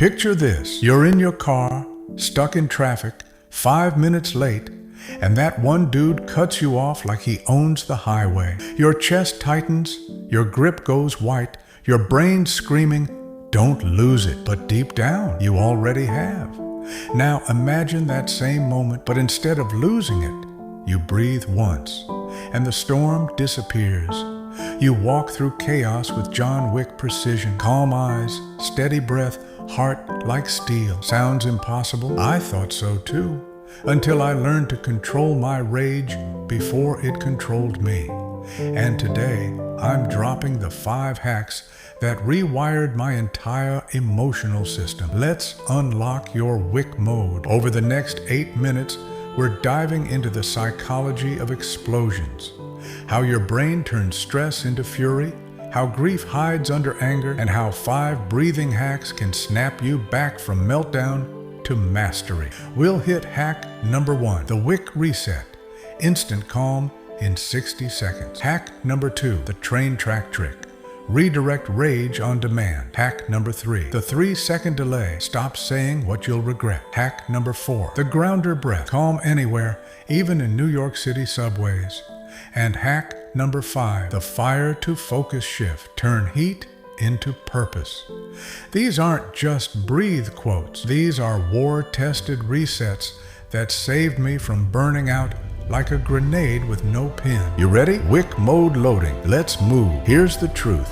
Picture this. You're in your car, stuck in traffic, 5 minutes late, and that one dude cuts you off like he owns the highway. Your chest tightens, your grip goes white, your brain screaming, "Don't lose it," but deep down, you already have. Now imagine that same moment, but instead of losing it, you breathe once, and the storm disappears. You walk through chaos with John Wick precision, calm eyes, steady breath, heart like steel. Sounds impossible? I thought so too, until I learned to control my rage before it controlled me. And today, I'm dropping the 5 hacks that rewired my entire emotional system. Let's unlock your Wick mode. Over the next 8 minutes, we're diving into the psychology of explosions, how your brain turns stress into fury, how grief hides under anger, and how 5 breathing hacks can snap you back from meltdown to mastery. We'll hit hack number 1, the Wick Reset, instant calm in 60 seconds. Hack number 2, the train track trick, redirect rage on demand. Hack number 3, the 3-second delay, stop saying what you'll regret. Hack number 4, the grounder breath, calm anywhere, even in New York City subways. And hack number 5, the fire to focus shift, turn heat into purpose. These aren't just breathe quotes. These are war-tested resets that saved me from burning out like a grenade with no pin. You ready? Wick mode loading. Let's move. Here's the truth.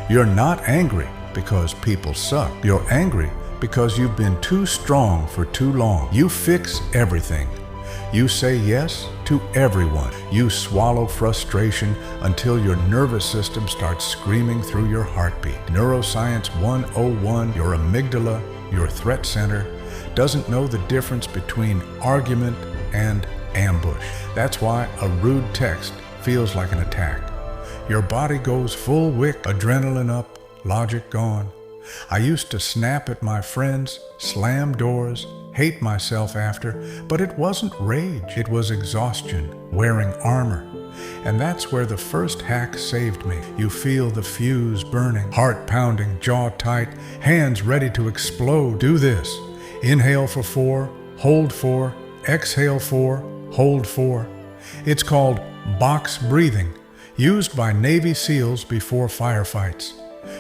You're not angry because people suck. You're angry because you've been too strong for too long. You fix everything. You say yes to everyone. You swallow frustration until your nervous system starts screaming through your heartbeat. Neuroscience 101, your amygdala, your threat center, doesn't know the difference between argument and ambush. That's why a rude text feels like an attack. Your body goes full Wick, adrenaline up, logic gone. I used to snap at my friends, slam doors, hate myself after, but it wasn't rage, it was exhaustion, wearing armor. And that's where the first hack saved me. You feel the fuse burning, heart pounding, jaw tight, hands ready to explode. Do this. Inhale for 4, hold 4, exhale 4, hold 4. It's called box breathing, used by Navy SEALs before firefights.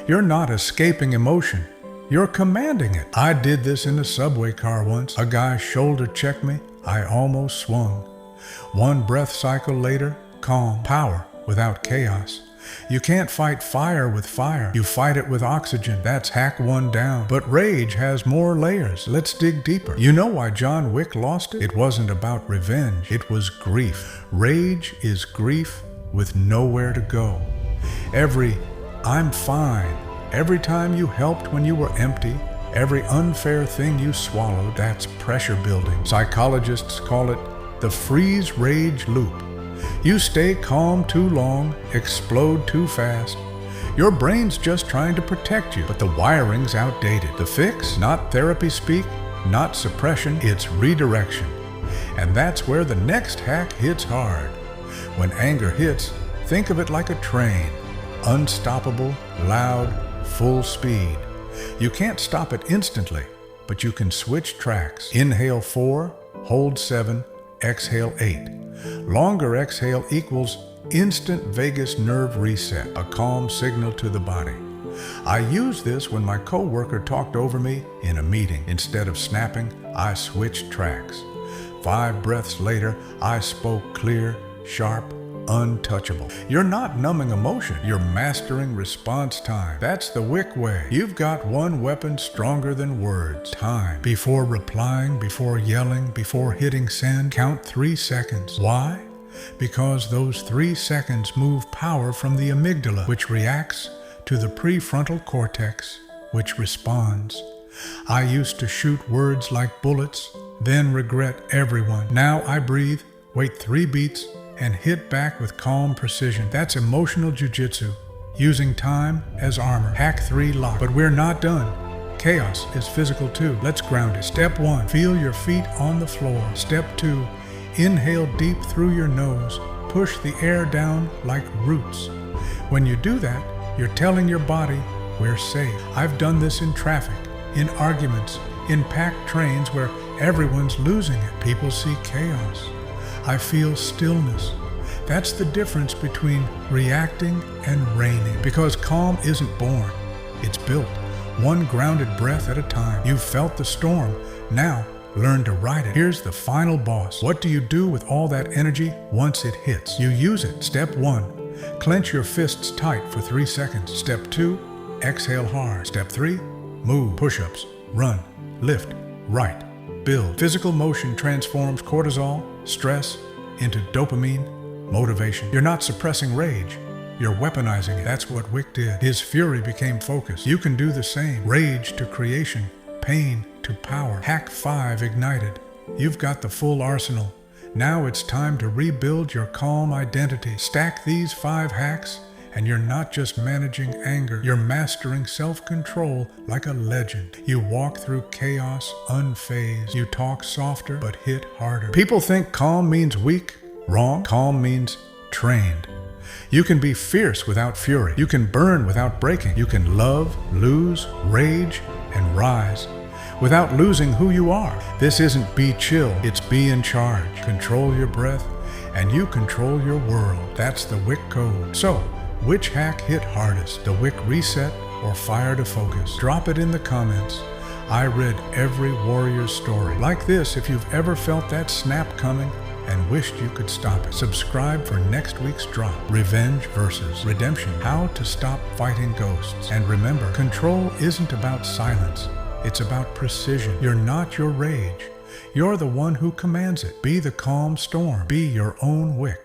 You're not escaping emotion. You're commanding it. I did this in a subway car once. A guy shoulder checked me. I almost swung. 1 breath cycle later, calm. Power without chaos. You can't fight fire with fire. You fight it with oxygen. That's hack 1 down. But rage has more layers. Let's dig deeper. You know why John Wick lost it? It wasn't about revenge. It was grief. Rage is grief with nowhere to go. Every "I'm fine," every time you helped when you were empty, every unfair thing you swallowed, that's pressure building. Psychologists call it the freeze rage loop. You stay calm too long, explode too fast. Your brain's just trying to protect you, but the wiring's outdated. The fix? Not therapy speak, not suppression, it's redirection. And that's where the next hack hits hard. When anger hits, think of it like a train. Unstoppable, loud, full speed. You can't stop it instantly, but you can switch tracks. Inhale 4, hold 7, exhale 8. Longer exhale equals instant vagus nerve reset, a calm signal to the body. I used this when my coworker talked over me in a meeting. Instead of snapping, I switched tracks. 5 breaths later, I spoke clear, sharp, untouchable. You're not numbing emotion, you're mastering response time. That's the Wick way. You've got one weapon stronger than words: time. Before replying, before yelling, before hitting send, count 3 seconds. Why? Because those 3 seconds move power from the amygdala, which reacts, to the prefrontal cortex, which responds. I used to shoot words like bullets, then regret everyone. Now I breathe, wait 3 beats, and hit back with calm precision. That's emotional jujitsu, using time as armor. Hack 3 lock. But we're not done. Chaos is physical too. Let's ground it. Step 1, feel your feet on the floor. Step 2, inhale deep through your nose. Push the air down like roots. When you do that, you're telling your body, we're safe. I've done this in traffic, in arguments, in packed trains where everyone's losing it. People see chaos. I feel stillness. That's the difference between reacting and reigning. Because calm isn't born, it's built, one grounded breath at a time. You've felt the storm. Now, learn to ride it. Here's the final boss. What do you do with all that energy once it hits? You use it. Step 1, clench your fists tight for 3 seconds. Step 2, exhale hard. Step 3, move. Push-ups, run, lift, write, build. Physical motion transforms cortisol, stress, into dopamine, motivation. You're not suppressing rage. You're weaponizing it. That's what Wick did. His fury became focus. You can do the same. Rage to creation, pain to power. Hack 5 ignited. You've got the full arsenal. Now it's time to rebuild your calm identity. Stack these 5 hacks, and you're not just managing anger. You're mastering self-control like a legend. You walk through chaos unfazed. You talk softer, but hit harder. People think calm means weak. Wrong. Calm means trained. You can be fierce without fury. You can burn without breaking. You can love, lose, rage, and rise without losing who you are. This isn't be chill, it's be in charge. Control your breath, and you control your world. That's the Wick Code. So, which hack hit hardest? The Wick Reset or Fire to Focus? Drop it in the comments. I read every warrior's story. Like this, if you've ever felt that snap coming and wished you could stop it. Subscribe for next week's drop. Revenge versus redemption. How to stop fighting ghosts. And remember, control isn't about silence. It's about precision. You're not your rage. You're the one who commands it. Be the calm storm. Be your own Wick.